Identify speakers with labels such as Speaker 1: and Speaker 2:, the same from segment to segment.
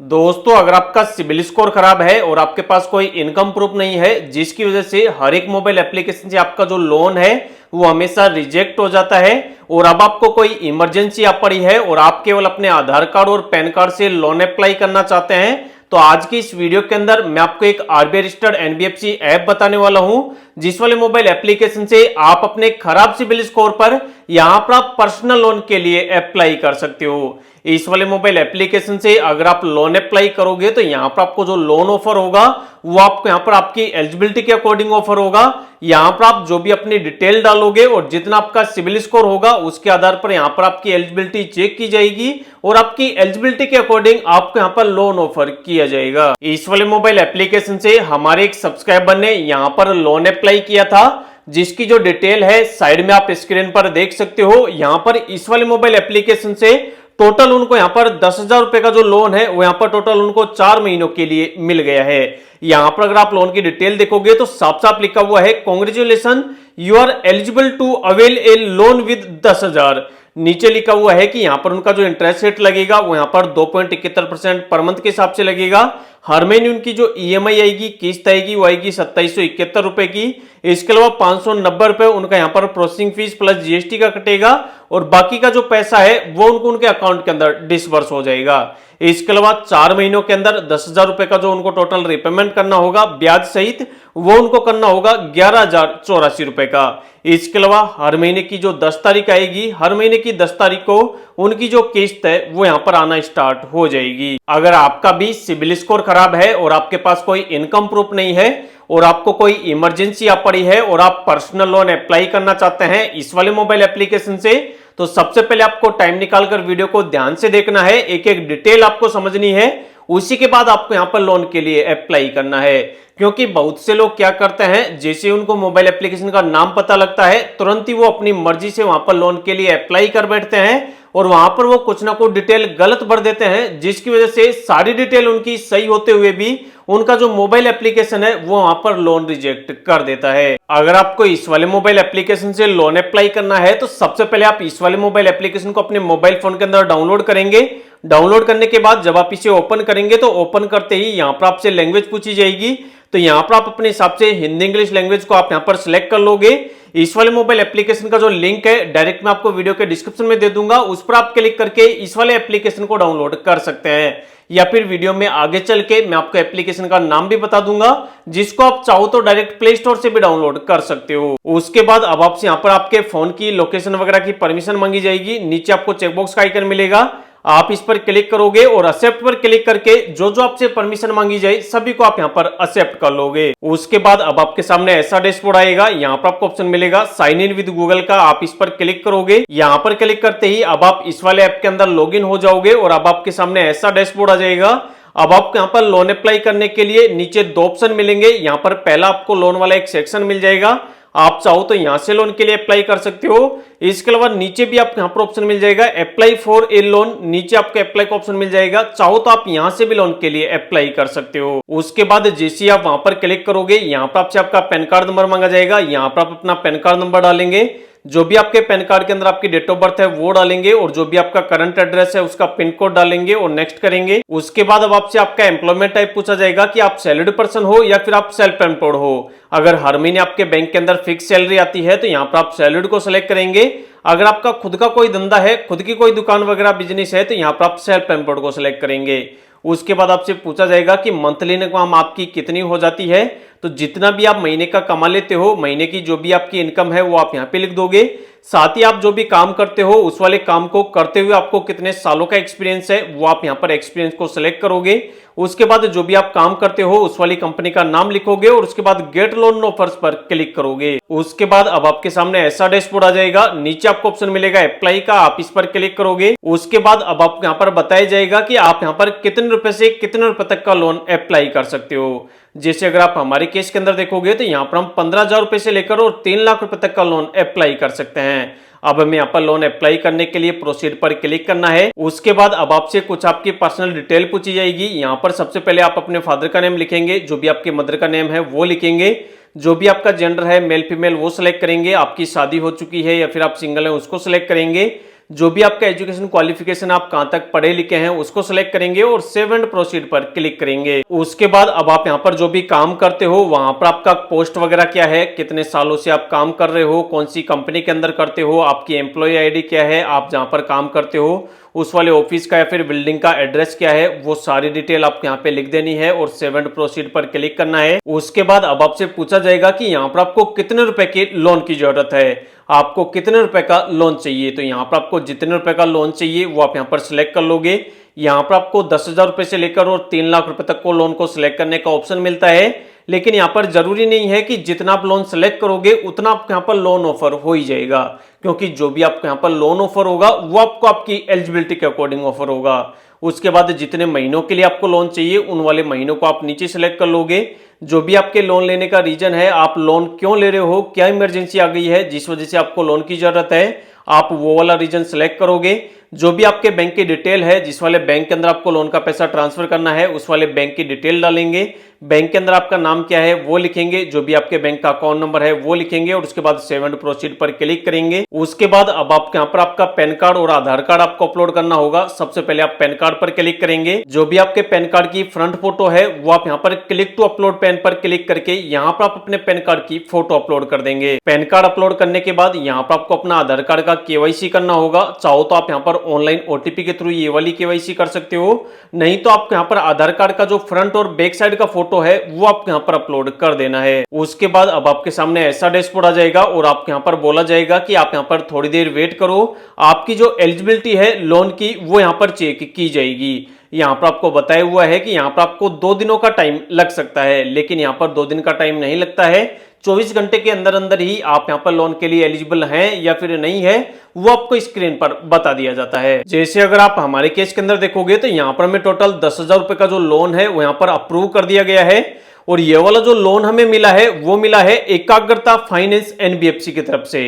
Speaker 1: दोस्तों, अगर आपका सिबिल स्कोर खराब है और आपके पास कोई इनकम प्रूफ नहीं है, जिसकी वजह से हर एक मोबाइल एप्लीकेशन से आपका जो लोन है वो हमेशा रिजेक्ट हो जाता है और अब आपको कोई इमरजेंसी आ पड़ी है और आप केवल अपने आधार कार्ड और पैन कार्ड से लोन अप्लाई करना चाहते हैं, तो आज की इस वीडियो के अंदर मैं आपको एक आरबीआई रजिस्टर्ड एनबीएफसी ऐप बताने वाला हूं, जिस वाले मोबाइल एप्लीकेशन से आप अपने खराब सिबिल स्कोर पर यहां पर आप पर्सनल लोन के लिए अप्लाई कर सकते हो। इस वाले मोबाइल एप्लीकेशन से अगर आप लोन अप्लाई करोगे तो यहां पर आपको जो लोन ऑफर होगा वो आपको यहां पर आपकी एलिजिबिलिटी के अकॉर्डिंग ऑफर होगा। यहां पर आप जो भी अपनी डिटेल डालोगे और जितना आपका सिबिल स्कोर होगा उसके आधार पर यहां पर आपकी एलिजिबिलिटी चेक की जाएगी और आपकी एलिजिबिलिटी के अकॉर्डिंग आपको यहां पर लोन ऑफर किया जाएगा। इस वाले मोबाइल एप्लीकेशन से हमारे एक सब्सक्राइबर ने यहां पर लोन अप्लाई किया था, जिसकी जो डिटेल है साइड में आप स्क्रीन पर देख सकते हो। यहां पर इस वाले मोबाइल एप्लीकेशन से टोटल उनको यहां पर 10,000 रुपए का जो लोन है वो यहां पर टोटल उनको 4 महीनों के लिए मिल गया है। यहां पर अगर आप लोन की डिटेल देखोगे तो साफ साफ लिखा हुआ है, congratulation, you are eligible to avail a loan with 10,000। नीचे लिखा हुआ है कि यहां पर उनका जो इंटरेस्ट रेट लगेगा वो यहां पर 2.71% पर मंथ के हिसाब से लगेगा। हर महीने उनकी जो ईएमआई आएगी, किस्त आएगी, वो आएगी 2771 रुपए की। इसके अलावा 590 रुपए उनका यहां पर प्रोसेसिंग फीस प्लस जीएसटी का कटेगा और बाकी का जो पैसा है वो उनको उनके अकाउंट के अंदर डिसबर्स हो जाएगा। इसके अलावा 4 महीनों के अंदर 10,000 रुपए का जो उनको टोटल रिपेमेंट करना होगा ब्याज सहित, वो उनको करना होगा 11,084 रुपए का। इसके अलावा हर महीने की जो 10 तारीख आएगी, हर महीने की 10 तारीख को उनकी जो किस्त है वो यहां पर आना स्टार्ट हो जाएगी। अगर आपका भी सिबिल स्कोर खराब है और आपके पास कोई इनकम प्रूफ नहीं है और आपको कोई इमरजेंसी आ पड़ी है और आप पर्सनल लोन अप्लाई करना चाहते हैं इस वाले मोबाइल एप्लीकेशन से, तो सबसे पहले आपको टाइम निकालकर वीडियो को ध्यान से देखना है, एक एक डिटेल आपको समझनी है, उसी के बाद आपको यहां पर लोन के लिए अप्लाई करना है। क्योंकि बहुत से लोग क्या करते हैं, जैसे उनको मोबाइल एप्लीकेशन का नाम पता लगता है तुरंत ही वो अपनी मर्जी से वहां पर लोन के लिए अप्लाई कर बैठते हैं और वहां पर वो कुछ ना कुछ डिटेल गलत भर देते हैं, जिसकी वजह से सारी डिटेल उनकी सही होते हुए भी उनका जो मोबाइल एप्लीकेशन है वो वहां पर लोन रिजेक्ट कर देता है। अगर आपको इस वाले मोबाइल एप्लीकेशन से लोन अप्लाई करना है तो सबसे पहले आप इस वाले मोबाइल एप्लीकेशन को अपने मोबाइल फोन के अंदर डाउनलोड करेंगे। डाउनलोड करने के बाद जब आप इसे ओपन करेंगे तो ओपन करते ही यहां पर आपसे लैंग्वेज पूछी जाएगी, तो यहां पर आप अपने हिसाब से हिंदी इंग्लिश लैंग्वेज को आप यहां पर सिलेक्ट कर लोगे। इस वाले मोबाइल एप्लीकेशन का जो लिंक है डायरेक्ट मैं आपको वीडियो के डिस्क्रिप्शन में दे दूंगा, उस पर आप क्लिक करके इस वाले एप्लीकेशन को डाउनलोड कर सकते हैं, या फिर वीडियो में आगे चल के मैं आपको एप्लीकेशन का नाम भी बता दूंगा, जिसको आप चाहो तो डायरेक्ट प्ले स्टोर से भी डाउनलोड कर सकते हो। उसके बाद अब आपसे यहां पर आपके फोन की लोकेशन वगैरह की परमिशन मांगी जाएगी। नीचे आपको चेकबॉक्स का आइकन मिलेगा, आप इस पर क्लिक करोगे और एक्सेप्ट पर क्लिक करके जो जो आपसे परमिशन मांगी जाए सभी को आप यहां पर एक्सेप्ट कर लोगे। उसके बाद अब आपके सामने ऐसा डैशबोर्ड आएगा, यहां पर आपको ऑप्शन मिलेगा साइन इन विद गूगल का, आप इस पर क्लिक करोगे। यहां पर क्लिक करते ही अब आप इस वाले ऐप के अंदर लॉगिन हो जाओगे और अब आपके सामने ऐसा डैशबोर्ड आ जाएगा। अब आपको यहां पर लोन अप्लाई करने के लिए नीचे 2 ऑप्शन मिलेंगे। यहां पर पहला आपको लोन वाला एक सेक्शन मिल जाएगा, आप चाहो तो यहां से लोन के लिए अप्लाई कर सकते हो। इसके अलावा नीचे भी आपको यहां पर ऑप्शन मिल जाएगा अप्लाई फॉर ए लोन, नीचे आपको अप्लाई का ऑप्शन मिल जाएगा, चाहो तो आप यहां से भी लोन के लिए अप्लाई कर सकते हो। उसके बाद जैसे आप वहां पर क्लिक करोगे यहां पर आपसे आपका पैन कार्ड नंबर मांगा जाएगा, यहां पर आप अपना पैन कार्ड नंबर डालेंगे, जो भी आपके पैन कार्ड के अंदर आपकी डेट ऑफ बर्थ है वो डालेंगे और जो भी आपका करंट एड्रेस है उसका पिन कोड डालेंगे और नेक्स्ट करेंगे। उसके बाद अब आपसे आपका एम्प्लॉयमेंट टाइप पूछा जाएगा कि आप सैलरीड पर्सन हो या फिर आप सेल्फ एम्प्लॉयड हो। अगर हर महीने आपके बैंक के अंदर फिक्स सैलरी आती है तो यहाँ पर आप सैलरीड को सिलेक्ट करेंगे। अगर आपका खुद का कोई धंधा है, खुद की कोई दुकान वगैरह बिजनेस है तो यहाँ पर आप सेल्फ एम्प्लॉयड को सिलेक्ट करेंगे। उसके बाद आपसे पूछा जाएगा कि मंथली इनकम आपकी कितनी हो जाती है, तो जितना भी आप महीने का कमा लेते हो, महीने की जो भी आपकी इनकम है वो आप यहाँ पे लिख दोगे। साथ ही आप जो भी काम करते हो उस वाले काम को करते हुए आपको कितने सालों का एक्सपीरियंस है वो आप यहाँ पर एक्सपीरियंस को सिलेक्ट करोगे। उसके बाद जो भी आप काम करते हो उस वाली कंपनी का नाम लिखोगे और उसके बाद गेट लोन ऑफर्स पर क्लिक करोगे। उसके बाद अब आपके सामने ऐसा डैशबोर्ड आ जाएगा, नीचे आपको ऑप्शन मिलेगा अप्लाई का, आप इस पर क्लिक करोगे। उसके बाद अब आपको यहाँ पर बताया जाएगा कि आप यहाँ पर कितने रुपए से कितने रुपए तक का लोन अप्लाई कर सकते हो। जैसे अगर आप हमारे केस के अंदर देखोगे तो यहाँ पर हम 15,000 रुपए से लेकर और 3 लाख रुपए तक का लोन अप्लाई कर सकते हैं। अब हमें यहाँ पर लोन अप्लाई करने के लिए प्रोसीड पर क्लिक करना है। उसके बाद अब आपसे कुछ आपकी पर्सनल डिटेल पूछी जाएगी। यहाँ पर सबसे पहले आप अपने फादर का नेम लिखेंगे, जो भी आपके मदर का नेम है वो लिखेंगे, जो भी आपका जेंडर है मेल फीमेल वो सिलेक्ट करेंगे, आपकी शादी हो चुकी है या फिर आप सिंगल है उसको सिलेक्ट करेंगे, जो भी आपका एजुकेशन क्वालिफिकेशन आप कहां तक पढ़े लिखे हैं उसको सिलेक्ट करेंगे और सेव एंड प्रोसीड पर क्लिक करेंगे। उसके बाद अब आप यहां पर जो भी काम करते हो वहां पर आपका पोस्ट वगैरह क्या है, कितने सालों से आप काम कर रहे हो, कौन सी कंपनी के अंदर करते हो, आपकी एम्प्लॉय आईडी क्या है, आप जहां पर काम करते हो उस वाले ऑफिस का या फिर बिल्डिंग का एड्रेस क्या है, वो सारी डिटेल आपको यहाँ पे लिख देनी है और सेव एंड प्रोसीड पर क्लिक करना है। उसके बाद अब आपसे पूछा जाएगा कि यहाँ पर आपको कितने रुपए के लोन की जरूरत है, आपको कितने रुपए का लोन चाहिए। तो यहाँ पर आपको जितने रुपए का लोन चाहिए वो आप यहाँ पर सिलेक्ट कर लोगे। यहाँ पर आपको 10,000 रुपए से लेकर और 3 लाख रुपए तक को लोन को सिलेक्ट करने का ऑप्शन मिलता है, लेकिन यहाँ पर जरूरी नहीं है कि जितना आप लोन सेलेक्ट करोगे उतना आपको यहाँ पर लोन ऑफर हो ही जाएगा, क्योंकि जो भी आपको यहाँ पर लोन ऑफर होगा वो आपको आपकी एलिजिबिलिटी के अकॉर्डिंग ऑफर होगा। उसके बाद जितने महीनों के लिए आपको लोन चाहिए उन वाले महीनों को आप नीचे सेलेक्ट कर लोगे। जो भी आपके लोन लेने का रीजन है, आप लोन क्यों ले रहे हो, क्या इमरजेंसी आ गई है जिस वजह से आपको लोन की जरूरत है, आप वो वाला रीजन सेलेक्ट करोगे। जो भी आपके बैंक की डिटेल है, जिस वाले बैंक के अंदर आपको लोन का पैसा ट्रांसफर करना है उस वाले बैंक की डिटेल डालेंगे। बैंक के अंदर आपका नाम क्या है वो लिखेंगे, जो भी आपके बैंक का अकाउंट नंबर है वो लिखेंगे और उसके बाद सेव एंड प्रोसीड पर क्लिक करेंगे। उसके बाद अब आपके यहाँ पर आपका पैन कार्ड और आधार कार्ड आपको अपलोड करना होगा। सबसे पहले आप पैन कार्ड पर क्लिक करेंगे। जो भी आपके पैन कार्ड की फ्रंट फोटो है वो आप यहाँ पर क्लिक टू अपलोड पैन पर क्लिक करके यहाँ पर आप अपने पैन कार्ड की फोटो अपलोड कर देंगे। पैन कार्ड अपलोड करने के बाद यहाँ पर आपको अपना आधार कार्ड का केवाईसी करना होगा। चाहो तो आप यहाँ पर ऑनलाइन ओटीपी के थ्रू ये वाली केवाईसी कर सकते हो, नहीं तो आपको यहाँ पर आधार कार्ड का जो फ्रंट और बैक साइड का फोटो है वो आपको यहाँ पर अपलोड कर देना है। उसके बाद अब आपके सामने ऐसा डैशबोर्ड आ जाएगा और आपको यहाँ पर बोला जाएगा कि आप यहाँ पर थोड़ी देर वेट करो, आपकी जो एलिजिबिलिटी है लोन की वो यहाँ पर चेक की जाएगी। यहाँ पर आपको बताया हुआ है कि यहाँ पर आपको 2 दिनों का टाइम लग सकता है, लेकिन यहाँ पर 2 दिन का टाइम नहीं लगता है। 24 घंटे के अंदर अंदर ही आप यहाँ पर लोन के लिए एलिजिबल हैं या फिर नहीं है वो आपको स्क्रीन पर बता दिया जाता है। जैसे अगर आप हमारे केस के अंदर देखोगे तो यहाँ पर हमें टोटल 10,000 रुपए का जो लोन है वो यहाँ पर अप्रूव कर दिया गया है और ये वाला जो लोन हमें मिला है वो मिला है एकाग्रता फाइनेंस एनबीएफसी की तरफ से।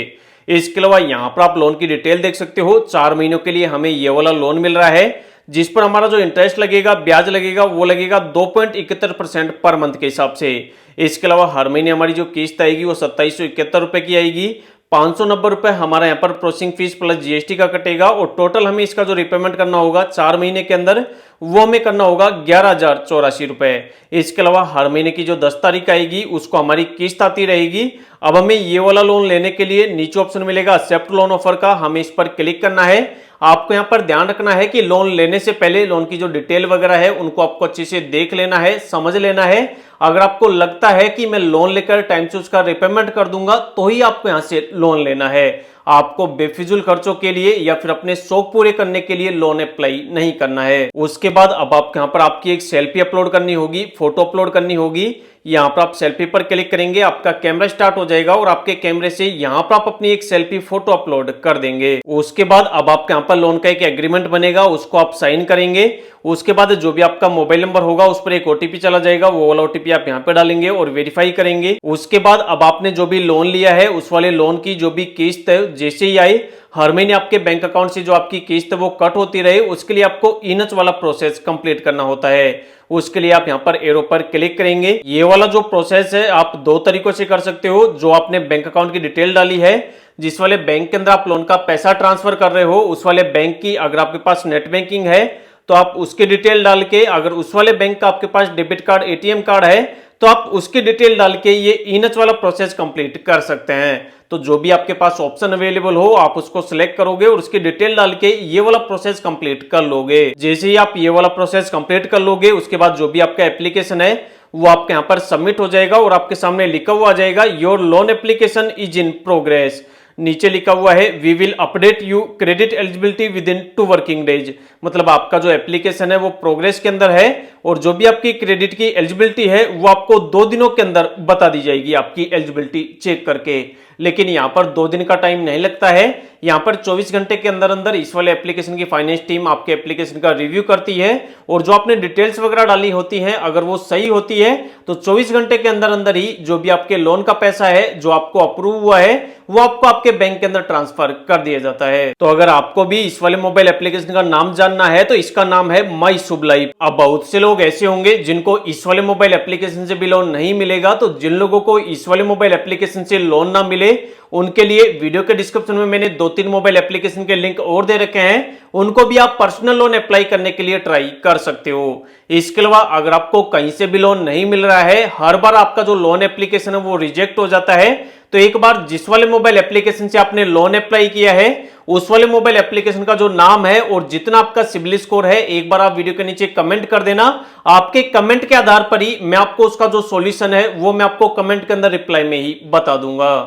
Speaker 1: इसके अलावा यहाँ पर आप लोन की डिटेल देख सकते हो। 4 महीनों के लिए हमें ये वाला लोन मिल रहा है, जिस पर हमारा जो इंटरेस्ट लगेगा, ब्याज लगेगा, वो लगेगा 2.71% पर मंथ के हिसाब से। इसके अलावा हर महीने हमारी जो किस्त आएगी वो 2771 रुपए की आएगी। 590 रुपए हमारा यहाँ पर प्रोसेसिंग फीस प्लस जीएसटी का कटेगा और टोटल हमें इसका जो रिपेमेंट करना होगा 4 महीने के अंदर वो हमें करना होगा 11,084 रुपए। इसके अलावा हर महीने की जो 10 तारीख आएगी उसको हमारी किस्त आती रहेगी। अब हमें ये वाला लोन लेने के लिए नीचे ऑप्शन मिलेगा एक्सेप्ट लोन ऑफर का, हमें इस पर क्लिक करना है। आपको यहाँ पर ध्यान रखना है कि लोन लेने से पहले लोन की जो डिटेल वगैरह है उनको आपको अच्छे से देख लेना है, समझ लेना है। अगर आपको लगता है कि मैं लोन लेकर टाइम से उसका रिपेमेंट कर दूंगा तो ही आपको यहाँ से लोन लेना है। आपको बेफिजुल खर्चों के लिए या फिर अपने शौक पूरे करने के लिए लोन अप्लाई नहीं करना है। उसके बाद अब आपको यहाँ पर आपकी एक सेल्फी अपलोड करनी होगी, फोटो अपलोड करनी होगी। यहाँ पर आप सेल्फी पर क्लिक करेंगे, आपका कैमरा स्टार्ट हो जाएगा और आपके कैमरे से यहाँ पर आप अपनी एक सेल्फी फोटो अपलोड कर देंगे। उसके बाद अब आपके यहाँ पर लोन का एक एग्रीमेंट बनेगा, उसको आप साइन करेंगे। उसके बाद जो भी आपका मोबाइल नंबर होगा उस पर एक ओटीपी चला जाएगा, वो वाला ओटीपी आप यहाँ पे डालेंगे और वेरीफाई करेंगे। उसके बाद अब आपने जो भी लोन लिया है उस वाले लोन की जो भी किस्त है जैसे ही आए हर महीने आपके बैंक अकाउंट से जो आपकी किस्त है वो कट होती रहे, उसके लिए आपको इनच वाला प्रोसेस कंप्लीट करना होता है। उसके लिए आप यहाँ पर एरो पर क्लिक करेंगे। ये वाला जो प्रोसेस है आप 2 तरीकों से कर सकते हो। जो आपने बैंक अकाउंट की डिटेल डाली है, जिस वाले बैंक के अंदर आप लोन का पैसा ट्रांसफर कर रहे हो उस वाले बैंक की अगर आपके पास नेट बैंकिंग है तो आप उसकी डिटेल डाल के, अगर उस वाले बैंक का आपके पास डेबिट कार्ड एटीएम कार्ड है तो आप उसकी डिटेल डाल के ये इनच वाला प्रोसेस कंप्लीट कर सकते हैं। तो जो भी आपके पास ऑप्शन अवेलेबल हो आप उसको सिलेक्ट करोगे और उसकी डिटेल डाल के ये वाला प्रोसेस कंप्लीट कर लोगे। जैसे ही आप ये वाला प्रोसेस कंप्लीट कर लोगे उसके बाद जो भी आपका एप्लीकेशन है वो आपके यहाँ पर सबमिट हो जाएगा और आपके सामने लिखा हुआ आ जाएगा your loan application is in progress. नीचे लिखा हुआ है we will update you credit eligibility within 2 working days. मतलब आपका जो एप्लीकेशन है वो प्रोग्रेस के अंदर है और जो भी आपकी क्रेडिट की एलिजिबिलिटी है वो आपको 2 दिनों के अंदर बता दी जाएगी आपकी एलिजिबिलिटी चेक करके। लेकिन यहाँ पर 2 दिन का टाइम नहीं लगता है, यहाँ पर 24 घंटे के अंदर अंदर इस वाले एप्लीकेशन की फाइनेंस टीम आपके एप्लीकेशन का रिव्यू करती है और जो आपने डिटेल्स वगैरह डाली होती हैं अगर वो सही होती है तो 24 घंटे के अंदर अंदर ही जो भी आपके लोन का पैसा है जो आपको अप्रूव हुआ है वो आपको आपके बैंक के अंदर ट्रांसफर कर दिया जाता है। तो अगर आपको भी इस वाले मोबाइल एप्लीकेशन का नाम जानना है तो इसका नाम है माई शुभ लाइफ। अब बहुत से लोग ऐसे होंगे जिनको इस वाले मोबाइल एप्लीकेशन से भी लोन नहीं मिलेगा, तो जिन लोगों को इस वाले मोबाइल एप्लीकेशन से लोन ना मिले मिले उनके लिए वीडियो के डिस्क्रिप्शन में मैंने 2-3 मोबाइल एप्लीकेशन के लिंक और दे रखे हैं, उनको भी आप पर्सनल लोन अप्लाई करने के लिए ट्राई कर सकते हो। इसके अलावा अगर आपको कहीं से भी लोन नहीं मिल रहा है, हर बार आपका जो लोन एप्लीकेशन है वो रिजेक्ट हो जाता है, तो एक बार जिस वाले मोबाइल एप्लीकेशन से आपने लोन अप्लाई किया है उस वाले मोबाइल एप्लीकेशन का जो नाम है और जितना आपका सिबिल स्कोर है, एक बार आप वीडियो के नीचे कमेंट कर देना। आपके कमेंट के आधार पर ही मैं आपको उसका जो सॉल्यूशन है वो मैं आपको कमेंट के अंदर रिप्लाई में ही बता दूंगा।